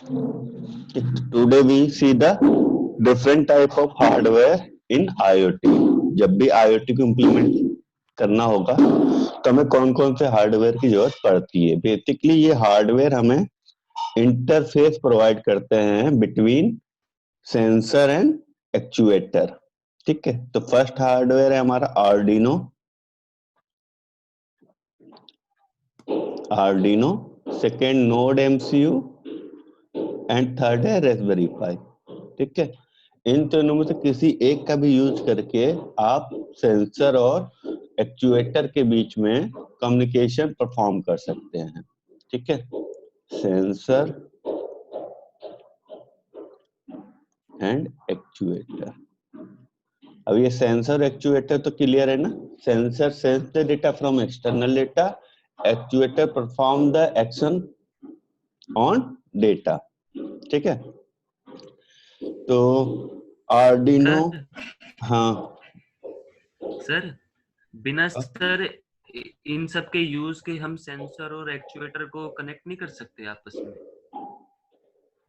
Today we see the different type of hardware in IoT. जब भी IoT को implement करना होगा तो हमें कौन कौन से हार्डवेयर की जरूरत पड़ती है। बेसिकली ये हार्डवेयर हमें इंटरफेस प्रोवाइड करते हैं बिटवीन सेंसर एंड एक्चुएटर। ठीक है, तो फर्स्ट हार्डवेयर है हमारा Arduino. Arduino second node MCU and third है रेस्पबेरी पाई। ठीक है, इन तीनों में से किसी एक का भी यूज करके आप सेंसर और एक्चुएटर के बीच में कम्युनिकेशन परफॉर्म कर सकते हैं। ठीक है, सेंसर एंड एक्चुएटर। अब ये सेंसर एक्चुएटर तो क्लियर है ना। Sensor sense the data from external data, actuator perform the action on data. ठीक है, तो आर्डिनो। सर हाँ सर बिना सर इन सब के यूज के हम सेंसर और एक्चुएटर को कनेक्ट नहीं कर सकते आपस में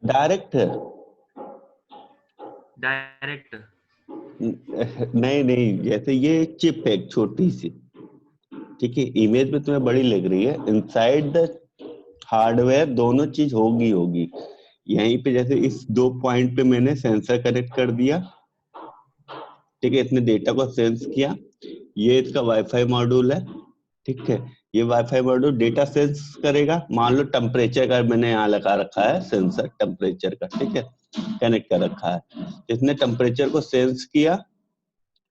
डायरेक्ट है। डायरेक्ट? नहीं नहीं, जैसे ये चिप है एक छोटी सी। ठीक है, इमेज में तुम्हें बड़ी लग रही है, इनसाइड द हार्डवेयर दोनों चीज होगी होगी। यहीं पे जैसे इस दो पॉइंट पे मैंने सेंसर कनेक्ट कर दिया। ठीक है, इसने डेटा को सेंस किया। ये इसका वाईफाई मॉड्यूल है। ठीक है, ये वाईफाई मॉड्यूल डेटा सेंस करेगा। मान लो टेम्परेचर का मैंने यहाँ लगा रखा है सेंसर, टेम्परेचर का। ठीक है, कनेक्ट कर रखा है। इसने टेम्परेचर को सेंस किया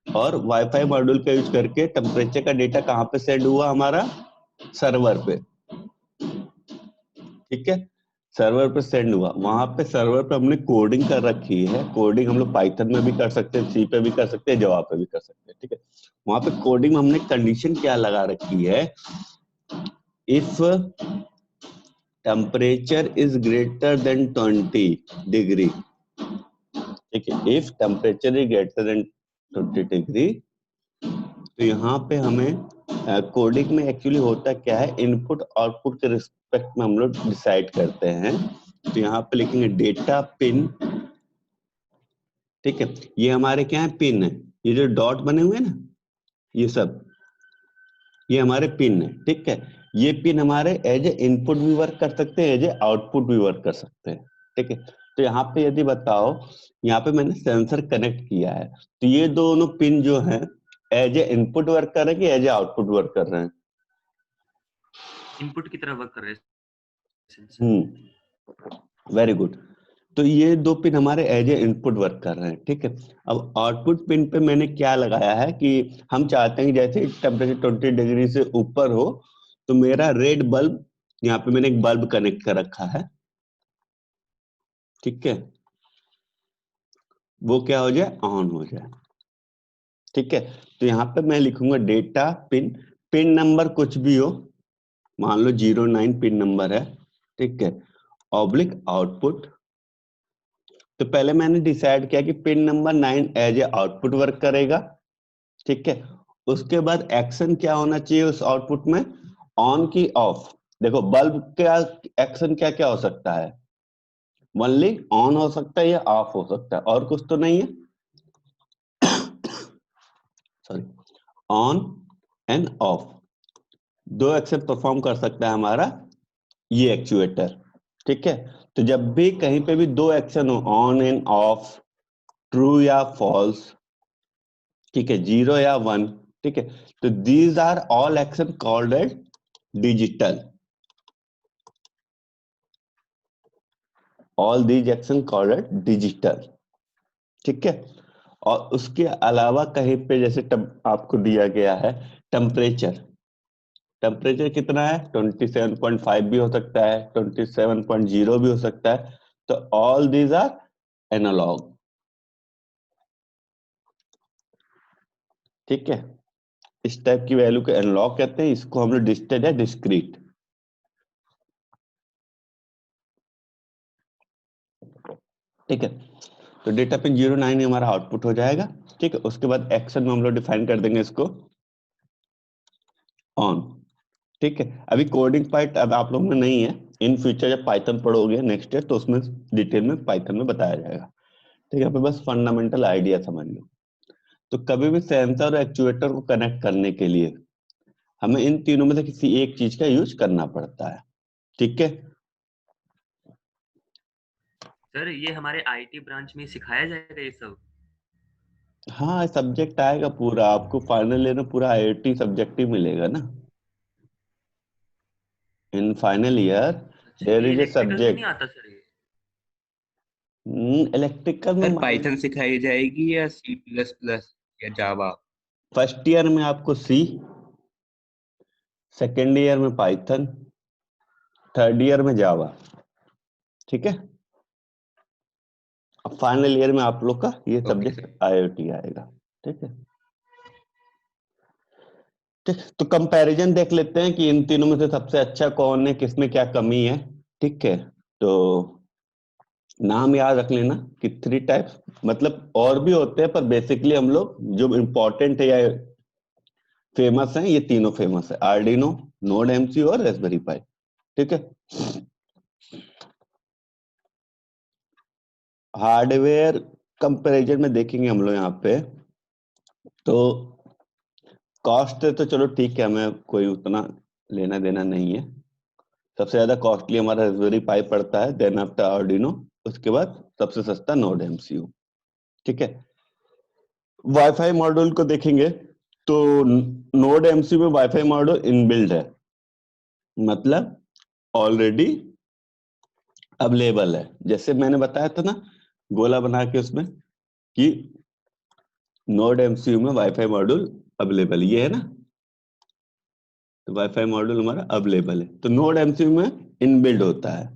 और वाईफाई मॉड्यूल का यूज करके टेम्परेचर का डेटा कहाँ पे सेंड हुआ, हमारा सर्वर पे। ठीक है, सर्वर पे सेंड हुआ। वहां पे सर्वर पे हमने कोडिंग कर रखी है। कोडिंग हम लोग पाइथन में भी कर सकते हैं, सी पे भी कर सकते हैं, जावा पे भी कर सकते हैं। ठीक है, वहां पे कोडिंग में हमने कंडीशन क्या लगा रखी है, if temperature is greater than 20 degree. ठीक है, if temperature is greater than 20 degree, तो यहाँ पे हमें कोडिंग में एक्चुअली होता क्या है, इनपुट आउटपुट के रिस्पेक्ट में हम लोग डिसाइड करते हैं। तो यहाँ पे लिखेंगे डेटा पिन। ठीक है, ये हमारे क्या है, पिन है। ये जो डॉट बने हुए हैं ना, ये सब ये हमारे पिन है। ठीक है, ये पिन हमारे एज ए इनपुट भी वर्क कर सकते हैं, एज ए आउटपुट भी वर्क कर सकते हैं। ठीक है, तो यहाँ पे यदि बताओ, यहाँ पे मैंने सेंसर कनेक्ट किया है, तो ये दोनों पिन जो है एज ए इनपुट वर्क कर रहे हैं कि एज ए आउटपुट वर्क कर रहे हैं। इनपुट की तरह वर्क कर रहे हैं सेंसर। Very good. तो ये दो पिन हमारे एज ए इनपुट वर्क कर रहे हैं। ठीक है, अब आउटपुट पिन पे मैंने क्या लगाया है कि हम चाहते हैं कि जैसे टेम्परेचर 20 डिग्री से ऊपर हो तो मेरा रेड बल्ब, यहाँ पे मैंने एक बल्ब कनेक्ट कर रखा है। ठीक है, वो क्या हो जाए, ऑन हो जाए। ठीक है, तो यहाँ पे मैं लिखूंगा डेटा पिन, पिन नंबर कुछ भी हो, मान लो 09 पिन नंबर है। ठीक है, ऑब्लिक आउटपुट। तो पहले मैंने डिसाइड किया कि pin number 9 as a output work करेगा। ठीक है, उसके बाद एक्शन क्या होना चाहिए उस आउटपुट में, ऑन की ऑफ। देखो बल्ब का एक्शन क्या क्या हो सकता है, ओनली ऑन हो सकता है या ऑफ हो सकता है, और कुछ तो नहीं है। सॉरी, ऑन एंड ऑफ दो एक्शन परफॉर्म कर सकता है हमारा ये एक्चुएटर। ठीक है, तो जब भी कहीं पे भी दो एक्शन हो, ऑन एंड ऑफ, ट्रू या फॉल्स, ठीक है, 0 या 1, ठीक है, तो these are all action called as digital. All these action called as digital. ठीक है, और उसके अलावा कहीं पे जैसे आपको दिया गया है टेम्परेचर। टेम्परेचर कितना है, 27.5 भी हो सकता है, 27.0 भी हो सकता है। तो ऑल दीज आर एनालॉग। ठीक है, इस टाइप की वैल्यू को एनालॉग कहते हैं, इसको हम लोग डिजिटल या डिस्क्रीट। ठीक है, तो डेटा पिन 09 हमारा आउटपुट हो जाएगा। ठीक है, उसके बाद एक्शन में हम लोग डिफाइन कर देंगे इसको ऑन। ठीक है, अभी कोडिंग पार्ट अब आप लोग में नहीं है, इन फ्यूचर जब पाइथन पढ़ोगे नेक्स्ट ईयर तो उसमें डिटेल में पाइथन में बताया जाएगा। ठीक है, बस फंडामेंटल आइडिया समझ लो। तो कभी भी सेंसर और एक्चुएटर को कनेक्ट करने के लिए हमें इन तीनों में से किसी एक चीज का यूज करना पड़ता है। ठीक है, सर ये हमारे आईटी ब्रांच में सिखाया जाएगा ये सब? हाँ सब्जेक्ट आएगा पूरा, आपको फाइनल ईयर में पूरा आईआईटी सब्जेक्ट ही मिलेगा ना। इन फाइनल ईयर अच्छा, देयर ये इज ए इलेक्ट्रिकल में नहीं सब्जेक्ट। आता सर ये? इलेक्ट्रिकल सर में पाइथन सिखाई जाएगी या सी प्लस प्लस या जावा? फर्स्ट ईयर में आपको सी, सेकेंड ईयर में पाइथन, थर्ड ईयर में जावा। ठीक है, अब फाइनल ईयर में आप लोग का ये ओके सब्जेक्ट सर। आईआईटी आएगा। ठीक है, ठीक, तो कंपैरिजन देख लेते हैं कि इन तीनों में से सबसे अच्छा कौन है, किसमें क्या कमी है। ठीक है, तो नाम याद रख लेना कि 3 टाइप्स, मतलब और भी होते हैं पर बेसिकली हम लोग जो इम्पोर्टेंट है या फेमस है, ये तीनों फेमस है, आर्डिनो, नोड एमसी और रास्पबेरी पाई। ठीक है, हार्डवेयर कंपैरिजन में देखेंगे हम लोग यहाँ पे, तो कॉस्ट तो चलो ठीक है, हमें कोई उतना लेना देना नहीं है। सबसे ज्यादा कॉस्टली हमारा रास्पबेरी पाई पड़ता है, देन आफ्टर आर्डिनो, उसके बाद सबसे सस्ता नोड एमसीयू। ठीक है, वाईफाई मॉड्यूल को देखेंगे तो नोड एमसीयू में वाईफाई मॉड्यूल इनबिल्ड है, मतलब ऑलरेडी अवेलेबल है। जैसे मैंने बताया था ना गोला बना के उसमें कि नोड एमसीयू में वाईफाई मॉड्यूल अवेलेबल, ये है ना, तो वाईफाई मॉड्यूल हमारा अवेलेबल है, तो नोड एमसीयू में इनबिल्ड होता है।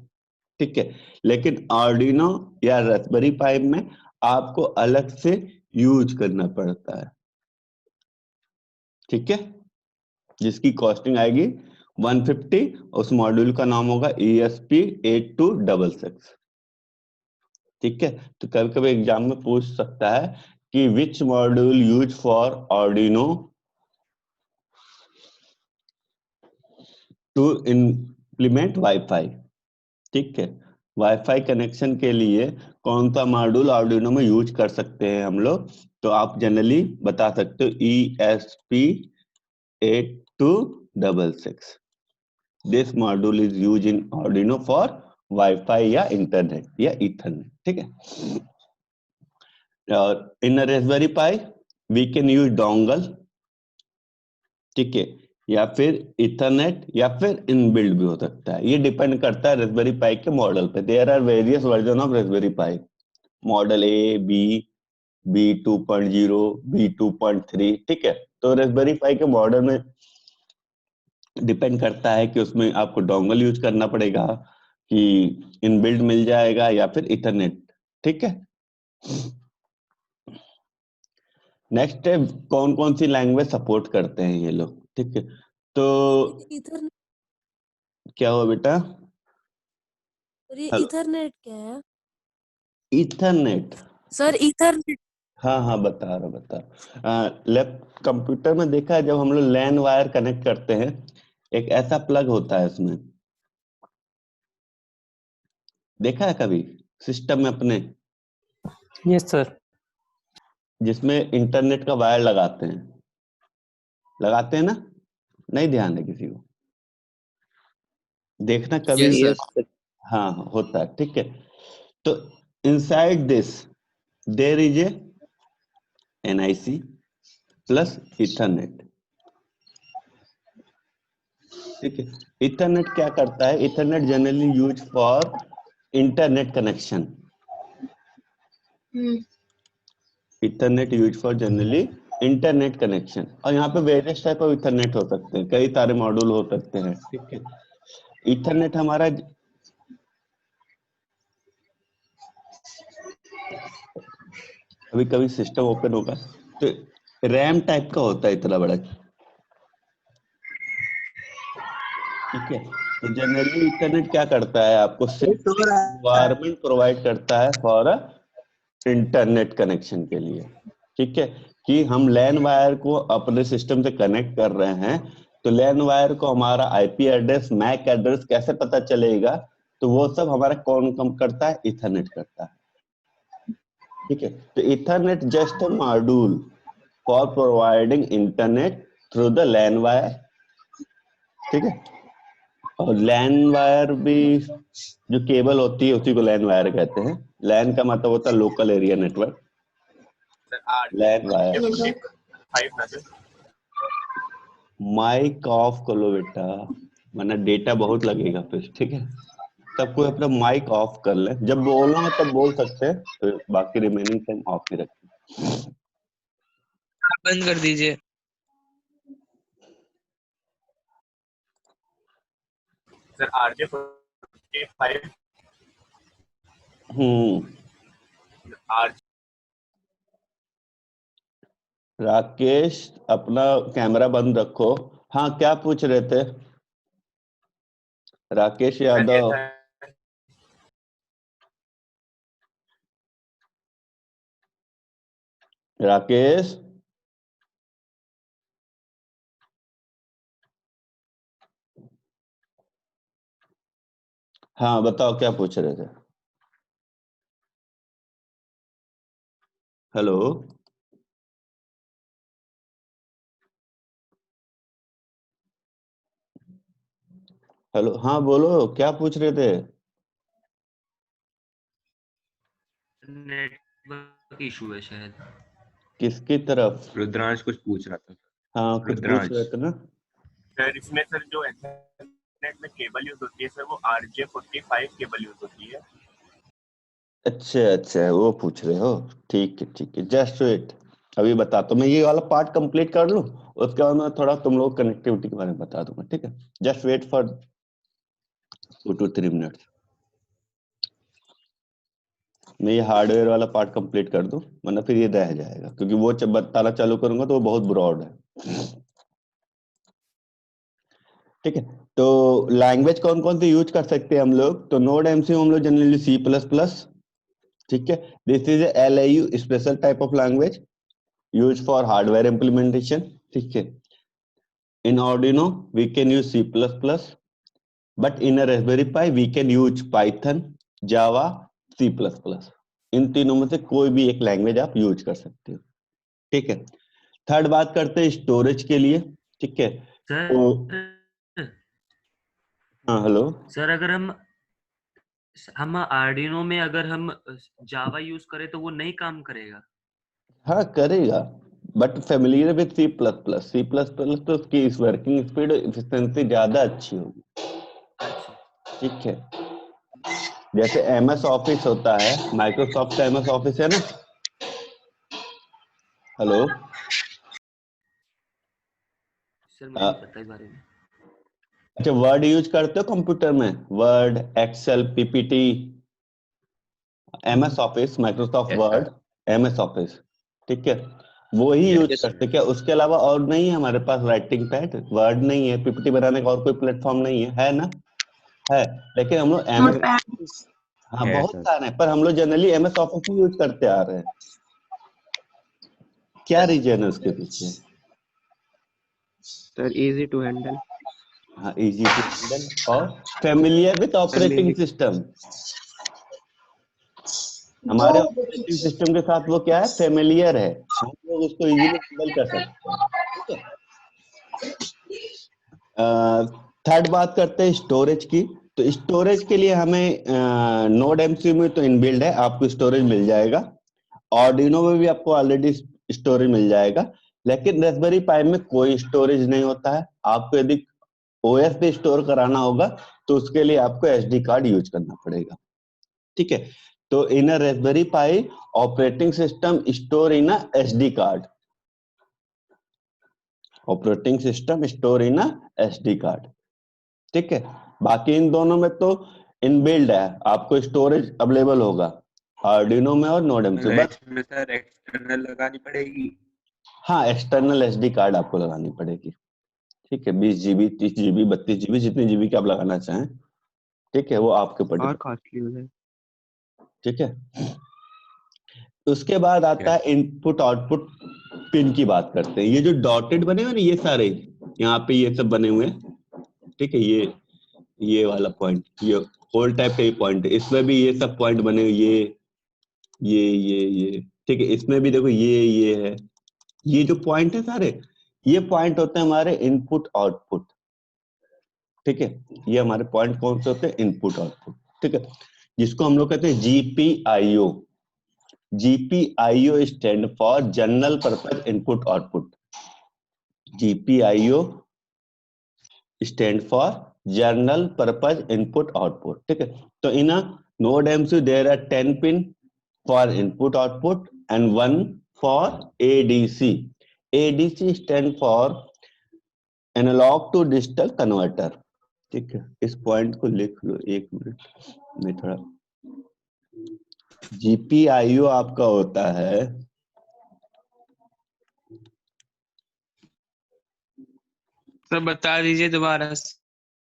ठीक है, लेकिन आर्डिनो या रास्पबेरी पाई में आपको अलग से यूज करना पड़ता है। ठीक है, जिसकी कॉस्टिंग आएगी 150, उस मॉड्यूल का नाम होगा ESP8266। ठीक है, तो कभी कभी एग्जाम में पूछ सकता है कि which module use for Arduino to implement wifi. ठीक है, वाईफाई कनेक्शन के लिए कौन सा मॉड्यूल आर्डिनो में यूज कर सकते हैं हम लोग, तो आप जनरली बता सकते हो ESP8266। This module is use in Arduino for wifi या इंटरनेट या ईथरनेट। ठीक है, और in Raspberry Pi we can use dongle, ठीक है, या फिर इथरनेट या फिर इनबिल्ड भी हो सकता है। ये डिपेंड करता है रास्पबेरी पाई के मॉडल पे। There are various version of Raspberry Pi, model A, B, B2.0, B2.3। ठीक है, तो रास्पबेरी पाई के मॉडल में डिपेंड करता है कि उसमें आपको डोंगल यूज करना पड़ेगा कि इनबिल्ड मिल जाएगा या फिर इथरनेट। ठीक है, नेक्स्ट है कौन कौन सी लैंग्वेज सपोर्ट करते हैं ये लोग। ठीक है, तो इथर क्या हुआ बेटा? और ये इथरनेट क्या है इथरनेट, सर? इथरनेट हाँ हाँ बता रहा लैप कंप्यूटर में देखा है, जब हम लोग लैन वायर कनेक्ट करते हैं एक ऐसा प्लग होता है उसमें, देखा है कभी सिस्टम में अपने, यस सर। जिसमें इंटरनेट का वायर लगाते हैं ना? नहीं ध्यान है किसी को? देखना कभी। Yes sir. हाँ हाँ, होता है। ठीक है, तो inside this there is a NIC plus Ethernet. ठीक है, इथरनेट क्या करता है? Ethernet generally use for internet connection. Ethernet use for generally internet connection, और यहाँ पे वेरियस टाइप ऑफ इथरनेट हो सकते हैं, कई सारे मॉड्यूल हो सकते हैं। ठीक है, इथरनेट हमारा कभी कभी सिस्टम ओपन होगा तो रैम टाइप का होता है इतना बड़ा। ठीक है, तो जनरली इंटरनेट क्या करता है? आपको एनवायरमेंट प्रोवाइड करता है फॉर इंटरनेट कनेक्शन के लिए। ठीक है, कि हम लैन वायर को अपने सिस्टम से कनेक्ट कर रहे हैं तो लैन वायर को हमारा आईपी एड्रेस, मैक एड्रेस कैसे पता चलेगा? तो वो सब हमारा कौन कम करता है? इथरनेट करता है। ठीक है, तो Ethernet just a module for providing internet through the LAN wire. ठीक है, और लैन वायर भी जो केबल होती है उसी को लैन वायर कहते हैं। लैन का मतलब होता है local area network, LAN wire. Mic off कर लो बेटा, वरना डेटा बहुत लगेगा फिर। ठीक है, तब कोई अपना माइक ऑफ कर ले, जब बोलना हो तब बोल सकते हैं, तो बाकी रिमेनिंग टाइम ऑफ ही रखें। बंद कर दीजिए। सर RJ45 राकेश अपना कैमरा बंद रखो। हाँ, क्या पूछ रहे थे राकेश यादव? राकेश, हाँ बताओ क्या पूछ रहे थे? हेलो, हेलो, हाँ बोलो, क्या पूछ रहे थे? नेटवर्क इशू है शायद। किसकी तरफ? रुद्रांश कुछ पूछ रहा था। हाँ, कुछ पूछ रुद्रांश। रहे थे ना। सर इसमें सर जो एथरनेट में केबल यूज होती है सर वो RJ45 केबल यूज होती है। अच्छा अच्छा, वो पूछ रहे हो। ठीक है ठीक है, जस्ट वेट, अभी बताता हूँ। मैं ये वाला पार्ट कंप्लीट कर लूँ, उसके बाद मैं थोड़ा तुम लोग कनेक्टिविटी के बारे में बता दूंगा। ठीक है, just wait for 2 to 3 minutes. मैं ये हार्डवेयर वाला पार्ट कंप्लीट कर दूं, वरना फिर ये रह जाएगा, क्योंकि वो जब बताना चालू करूंगा तो वो बहुत ब्रॉड है। ठीक है, तो लैंग्वेज कौन कौन सी यूज कर सकते हैं हम लोग? तो नोड एमसीयू हम लोग जनरली C++। ठीक है, this is LAU special type of language use for hardware implementation. ठीक है, इन Arduino we can use C++, but in a Raspberry Pi we can use Python, Java, C++। इन तीनों में से कोई भी एक लैंग्वेज आप यूज कर सकते हो। ठीक है, थर्ड बात करते हैं स्टोरेज के लिए। ठीक है, तो सर हाँ हेलो, सर अगर हम आर्डिनो में अगर हम जावा यूज करें तो वो नहीं काम करेगा? हाँ करेगा, बट फेमिलियर विद C++। तो उसकी इस वर्किंग स्पीड एफिशिएंसी ज्यादा अच्छी होगी। अच्छा, ठीक है, जैसे MS ऑफिस होता है, माइक्रोसॉफ्ट का MS ऑफिस है ना। हेलो, सर मुझे नहीं पता इस बारे में। अच्छा वर्ड यूज करते हो कंप्यूटर में? Word, Excel, PPT, MS Office, Microsoft Yes, Word, sir. MS Office. ठीक है, वो ही यूज Yes, करते। क्या उसके अलावा और नहीं है हमारे पास? राइटिंग पैड, वर्ड नहीं है, PPT बनाने का और कोई प्लेटफॉर्म नहीं है ना? है, लेकिन हम लोग MS, हाँ है बहुत सर। सारे हैं, पर हम लोग जनरली MS ऑफिस ही यूज करते आ रहे हैं। क्या रीजन है उसके पीछे? Sir easy to handle. हाँ, इजी टू हैंडल और फेमिलियर विद ऑपरेटिंग सिस्टम। हमारे ऑपरेटिंग सिस्टम के साथ वो क्या है? फेमिलियर है, हम लोग उसको इजीली हैंडल कर सकते हैं। ठीक है, थर्ड बात करते हैं स्टोरेज की। तो स्टोरेज के लिए हमें नोड एमसीयू में तो इनबिल्ड है, आपको स्टोरेज मिल जाएगा। Arduino में भी आपको ऑलरेडी स्टोरेज मिल जाएगा, लेकिन Raspberry Pi में कोई स्टोरेज नहीं होता है। आपको यदि OS पे स्टोर कराना होगा तो उसके लिए आपको SD कार्ड यूज करना पड़ेगा। ठीक है, तो in a Raspberry Pi operating system store in a SD card, operating system store in a SD card. ठीक है, बाकी इन दोनों में तो इनबिल्ड है, आपको स्टोरेज अवेलेबल होगा Arduino में और नोड एमसीयू। मतलब बस इसमें सर एक्सटर्नल लगानी पड़ेगी। हाँ, एक्सटर्नल SD कार्ड आपको लगानी पड़ेगी। ठीक है, 20 GB, 30 GB, 32 GB, जितने GB की आप लगाना चाहें। ठीक है, वो आपके ऊपर और डिपेंड। कॉस्टली हो जाए। ठीक है, उसके बाद आता है Yes. इनपुट आउटपुट पिन की बात करते हैं। ये जो डॉटेड बने हुए ना ये सारे, यहाँ पे ये सब बने हुए हैं, ठीक है, ये वाला पॉइंट, ये होल टाइप का ये पॉइंट है, इसमें भी ये सब पॉइंट बने हुए, ये ठीक है, इसमें भी देखो ये है, ये जो पॉइंट है सारे, ये पॉइंट होते हैं हमारे इनपुट आउटपुट, ठीक है, ये हमारे पॉइंट कौन से होते हैं, इनपुट आउटपुट, ठीक है, जिसको हम लोग कहते हैं GPIO. GPIO stand for general purpose input output. GPIO stand for general purpose input output, ठीक है। तो in a node MCU there are 10 pin for input output and 1 for ADC. ADC stand for analog to digital converter, ठीक है। इस point को लिख लो, एक minute में थोड़ा। जीपीआईओ आपका होता है सर बता दीजिए दोबारा।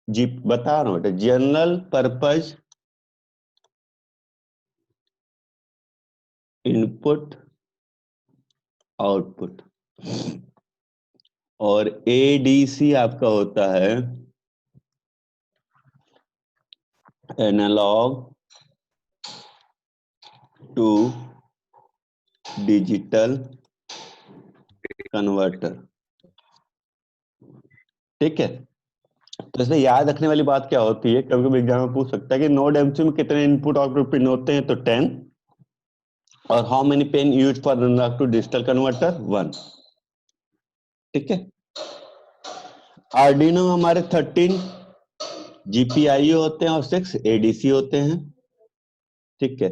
जी बता रहा हूँ बेटा, जनरल पर्पस इनपुट आउटपुट, और एडीसी आपका होता है एनालॉग टू डिजिटल कन्वर्टर, ठीक है। तो इसमें याद रखने वाली बात क्या होती है, कभी कभी एग्जाम में पूछ सकता है कि नोड एमसीयू में कितने इनपुट आउटपुट पिन होते हैं, तो 10, और how many pin use for analog to digital converter, 1, ठीक है। आर्डिनो हमारे 13 जीपीआईओ होते हैं और 6 एडीसी होते हैं, ठीक है।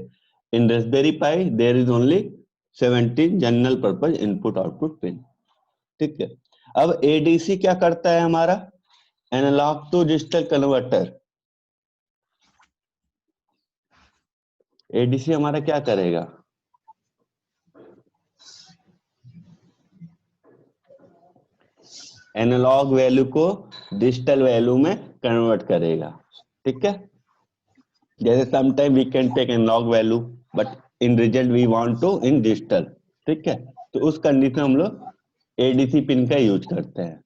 In Raspberry Pi there is only 17 general purpose input output pin, ठीक है। अब एडीसी क्या करता है हमारा, analog to digital converter. ADC हमारा क्या करेगा, एनालॉग वैल्यू को डिजिटल वैल्यू में कन्वर्ट करेगा, ठीक है। जैसे sometime we can take analog value but in result we want to in digital, ठीक है। तो उस कंडीशन में हम लोग एडीसी पिन का यूज करते हैं,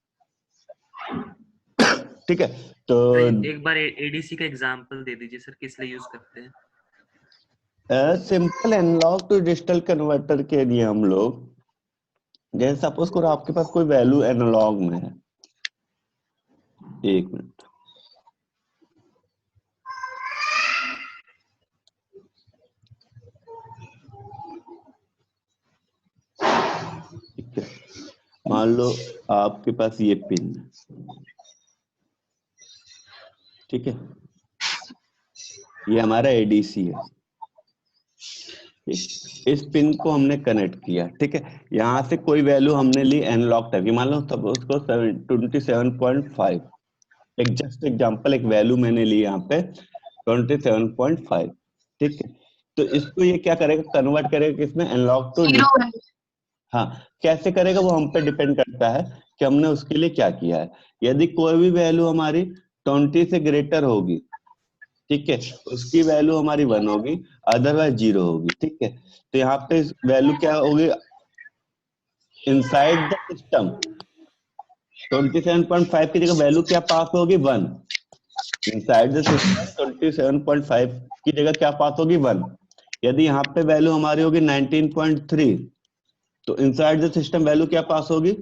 ठीक है। तो एक बार एडीसी का एग्जांपल दे दीजिए सर, किस लिए यूज करते हैं। Simple analog to digital converter के लिए हम लोग, जैसे सपोज करो आपके पास कोई वैल्यू एनालॉग में है, एक मिनट, ठीक है, मान लो आपके पास ये पिन है, ठीक है, ये हमारा एडीसी है, इस पिन को हमने कनेक्ट किया, ठीक है। यहाँ से कोई वैल्यू हमने ली एनालॉग टाइप की, मान लो सपोज को 27.5, एक जस्ट एग्जांपल, एक वैल्यू मैंने ली यहाँ पे 27.5, ठीक है। तो इसको ये क्या करेगा, कन्वर्ट करेगा किसमें, एनालॉग टू डिजिटल। हाँ, कैसे करेगा वो हम पे डिपेंड करता है कि हमने उसके लिए क्या किया है। यदि कोई भी वैल्यू हमारी 20 से ग्रेटर होगी, ठीक है, उसकी वैल्यू हमारी 1 होगी, अदरवाइज 0 होगी, ठीक है। तो यहाँ पे वैल्यू क्या होगी, इनसाइड द सिस्टम 27.5 की जगह वैल्यू क्या पास होगी, 1। इनसाइड द सिस्टम 27.5 की जगह क्या पास होगी, 1। यदि यहाँ पे वैल्यू हमारी होगी 19.3, तो इनसाइड द सिस्टम वैल्यू क्या पास होगी,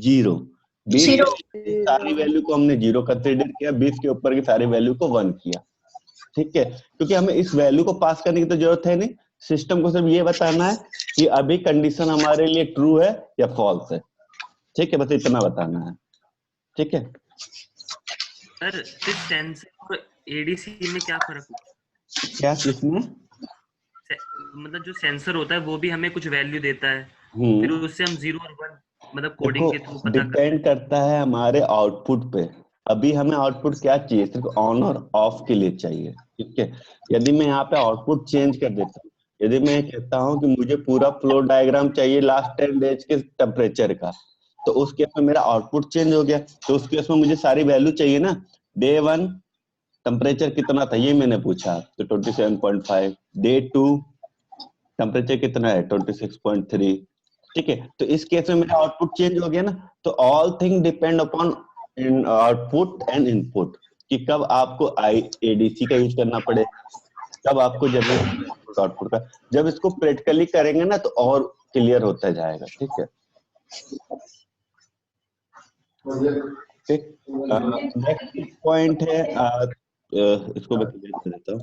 0। 20 की सारी वैल्यू को हमने 0 कंसीडर किया, 20 के ऊपर की सारी वैल्यू को 1 किया, ठीक है। क्योंकि हमें इस वैल्यू को पास करने की तो जरूरत है नहीं, सिस्टम को सिर्फ ये बताना है कि अभी कंडीशन हमारे लिए ट्रू है या फॉल्स है, ठीक है, बस इतना बताना है, ठीक है। सर इस सेंसर और एडीसी में क्या फर्क होता है, क्या इसमें, मतलब जो सेंसर होता है वो भी हमें कुछ वैल्यू देता है, फिर उससे हम 0 और 1 मतलब कोडिंग के थ्रू पता डिपेंड करता है हमारे आउटपुट पे। अभी हमें आउटपुट क्या चाहिए, सिर्फ ऑन और ऑफ के लिए चाहिए, ठीक है। यदि मैं यहाँ पे आउटपुट चेंज कर देता हूँ, यदि मैं कहता हूँ कि मुझे पूरा फ्लो डायग्राम चाहिए लास्ट 10 डेज के टेम्परेचर का, तो उस केस में मेरा आउटपुट चेंज हो गया, तो उस केस में मुझे सारी वैल्यू चाहिए ना। डे 1 टेम्परेचर कितना था ये मैंने पूछा, तो 27.5। डे 2 टेम्परेचर कितना है, 26.3। ठीक है, तो इस केस में मेरा आउटपुट चेंज हो गया ना, तो all thing depend upon in output and input, कि कब आपको एडीसी का यूज करना पड़े, कब आपको जनरल आउटपुट का। जब इसको प्रैक्टिकली करेंगे ना तो और क्लियर होता जाएगा। ठीक है, ठीक। नेक्स्ट पॉइंट है, इसको मैं क्लियर कर देता हूँ।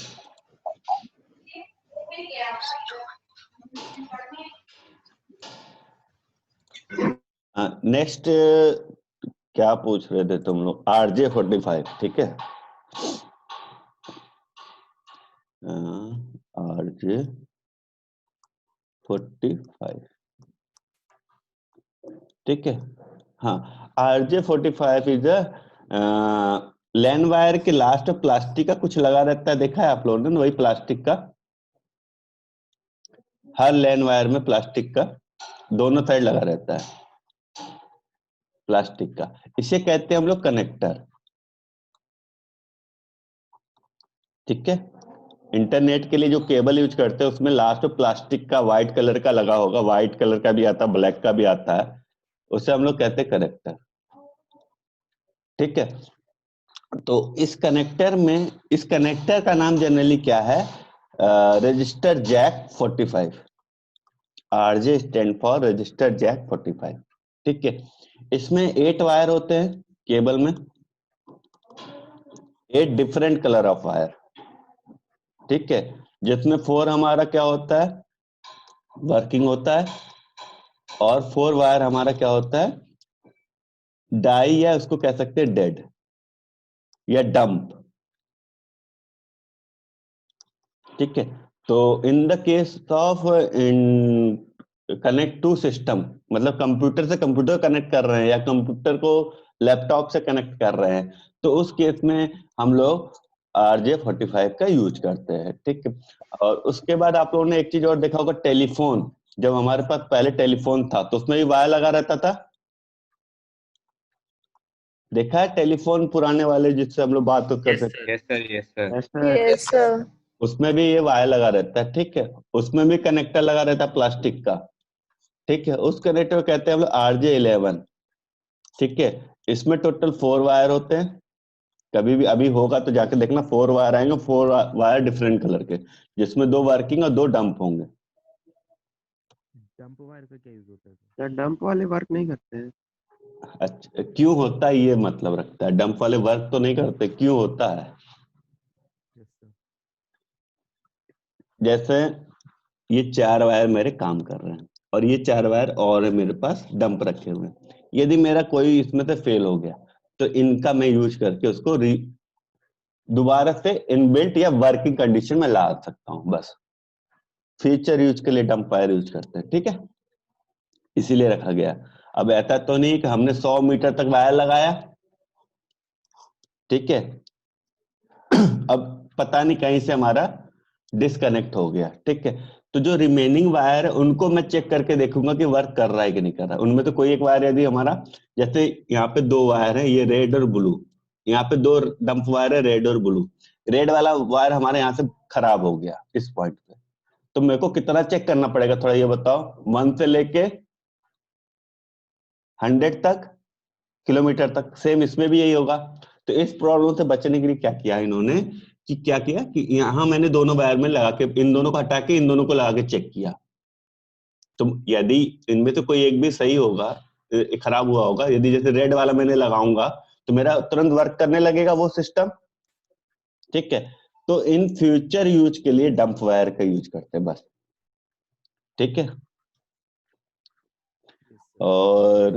नेक्स्ट क्या पूछ रहे थे तुम लोग? RJ45, ठीक है, RJ45, ठीक है। हाँ, RJ45 इज लैन वायर के लास्ट में प्लास्टिक का कुछ लगा रहता है, देखा है आप लोगों ने? वही प्लास्टिक का, हर लैन वायर में प्लास्टिक का दोनों साइड लगा रहता है, प्लास्टिक का। इसे कहते हैं हम लोग कनेक्टर। ठीक है, इंटरनेट के लिए जो केबल यूज करते हैं उसमें लास्ट में प्लास्टिक का व्हाइट कलर का लगा होगा, व्हाइट कलर का भी आता है, ब्लैक का भी आता है, उसे हम लोग कहते हैं कनेक्टर। ठीक है, तो इस कनेक्टर में, इस कनेक्टर का नाम जनरली क्या है? Register jack 45। RJ stand for register jack 45। ठीक है, इसमें 8 वायर होते हैं केबल में, 8 डिफरेंट कलर ऑफ वायर। ठीक है, जिसमें 4 हमारा क्या होता है? वर्किंग होता है, और 4 वायर हमारा क्या होता है? डाई, या उसको कह सकते हैं डेड या डंप। ठीक है, तो in the case of connect to system, मतलब कंप्यूटर से कंप्यूटर कनेक्ट कर रहे हैं या कंप्यूटर को लैपटॉप से कनेक्ट कर रहे हैं, तो उस केस में हम लोग RJ45 का यूज करते हैं। ठीक है, और उसके बाद आप लोगों ने एक चीज और देखा होगा, टेलीफोन। जब हमारे पास पहले टेलीफोन था तो उसमें भी वायर लगा रहता था, देखा है? टेलीफोन पुराने वाले जिससे हम लोग बात कर Yes, सकते sir. Yes sir, yes sir. Yes sir. उसमें भी ये वायर लगा रहता है। ठीक है, उसमें भी कनेक्टर लगा रहता है प्लास्टिक का। ठीक है, उस कनेक्टर को कहते हैं हम लोग RJ11। ठीक है, इसमें टोटल 4 वायर होते हैं। कभी भी अभी होगा तो जाके देखना, 4 वायर आएंगे, 4 वायर डिफरेंट कलर के, जिसमें 2 वर्किंग और 2 डंप होंगे। डंप वायर का क्या यूज होता है? क्या डंप वाले वर्क नहीं करते हैं? अच्छा, क्यों होता है ये मतलब रखता है? डंप वाले वर्क तो नहीं करते, क्यों होता है? Yes sir. जैसे ये 4 वायर मेरे काम कर रहे हैं और ये 4 वायर और है मेरे पास डंप रखे हुए हैं। यदि मेरा कोई इसमें से फेल हो गया तो इनका मैं यूज करके उसको दोबारा से इनबिल्ट या वर्किंग कंडीशन में ला सकता हूं। बस फीचर यूज के लिए डंप वायर यूज करते हैं। ठीक है, इसीलिए रखा गया। अब ऐसा तो नहीं कि हमने 100 मीटर तक वायर लगाया, ठीक है, अब पता नहीं कहीं से हमारा डिस्कनेक्ट हो गया। ठीक है, तो जो रिमेनिंग वायर है उनको मैं चेक करके देखूंगा कि वर्क कर रहा है कि नहीं कर रहा है। उनमें तो कोई एक वायर यदि हमारा, जैसे यहाँ पे 2 वायर है, ये रेड और ब्लू, यहाँ पे 2 डंप वायर है, रेड और ब्लू। रेड वाला वायर हमारे यहाँ से खराब हो गया इस पॉइंट पे, तो मेरे को कितना चेक करना पड़ेगा थोड़ा ये बताओ? 1 से लेके 100 तक, किलोमीटर तक। सेम इसमें भी यही होगा। तो इस प्रॉब्लम से बचने के लिए क्या किया इन्होंने, कि क्या किया कि यहां मैंने दोनों वायर में लगा के, इन दोनों को हटा के इन दोनों को लगा के चेक किया। तो यदि इनमें से कोई एक भी सही होगा, खराब हुआ होगा, यदि जैसे रेड वाला मैंने लगाऊंगा तो मेरा तुरंत वर्क करने लगेगा वो सिस्टम। ठीक है, तो इन फ्यूचर यूज के लिए डंप वायर का यूज करते हैं बस। ठीक है, और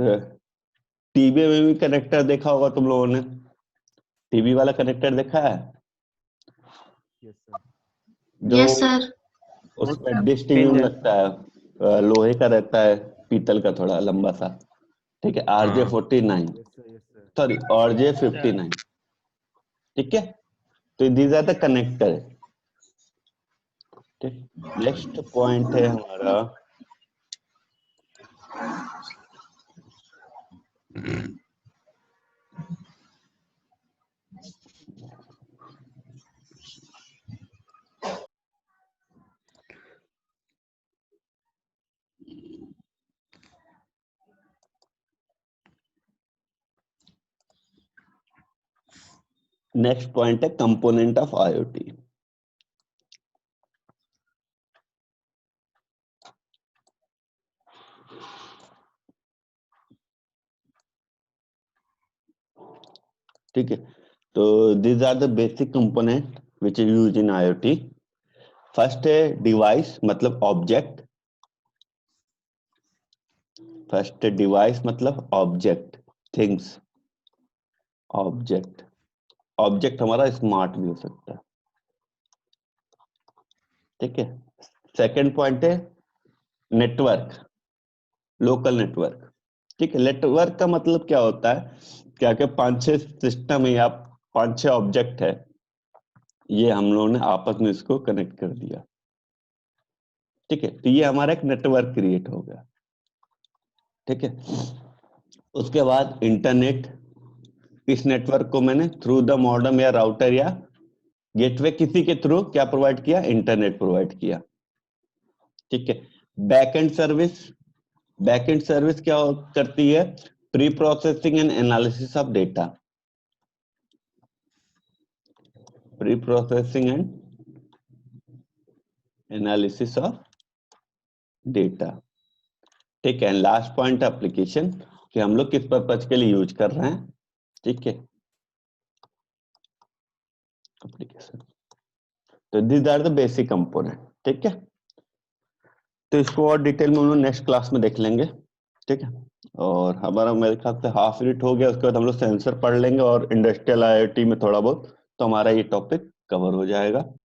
टीवी में भी कनेक्टर देखा होगा तुम लोगों ने, टीवी वाला कनेक्टर देखा है? Yes sir. जो यस सर। उसमें डिश टीवी में लगता है, लोहे का रहता है, पीतल का थोड़ा लंबा सा। ठीक है, RJ49, yes sir. Yes sir. Sorry RJ59। ठीक है, तो दीज आर द कनेक्टर। ठीक, नेक्स्ट पॉइंट है हमारा नेक्स्ट पॉइंट है कंपोनेंट ऑफ आईओटी। ठीक है, तो these are the basic component which is used in IoT. First है डिवाइस मतलब ऑब्जेक्ट। फर्स्ट डिवाइस मतलब ऑब्जेक्ट, थिंग्स, ऑब्जेक्ट। ऑब्जेक्ट हमारा स्मार्ट भी हो सकता है। ठीक है, सेकंड पॉइंट है नेटवर्क, लोकल नेटवर्क। ठीक है, नेटवर्क का मतलब क्या होता है, क्या क्या 5-6 सिस्टम है या 5-6 ऑब्जेक्ट है, ये हम लोगों ने आपस में इसको कनेक्ट कर दिया। ठीक है, तो ये हमारा एक नेटवर्क क्रिएट हो गया। ठीक है, उसके बाद इंटरनेट। इस नेटवर्क को मैंने थ्रू द मॉडेम या राउटर या गेटवे किसी के थ्रू क्या प्रोवाइड किया, इंटरनेट प्रोवाइड किया। ठीक है, बैकएंड सर्विस। बैकएंड सर्विस क्या करती है, pre processing and analysis of data. Pre processing and analysis of data. ठीक है, लास्ट पॉइंट एप्लीकेशन, कि हम लोग किस पर्पज के लिए यूज कर रहे हैं। ठीक है, एप्लीकेशन। तो this are the basic component. ठीक है, तो इसको और डिटेल में हम लोग नेक्स्ट क्लास में देख लेंगे। ठीक है, और हमारा मेरे ख्याल से हाफ मिनट हो गया, उसके बाद हम लोग सेंसर पढ़ लेंगे और इंडस्ट्रियल आईओटी में थोड़ा बहुत, तो हमारा ये टॉपिक कवर हो जाएगा।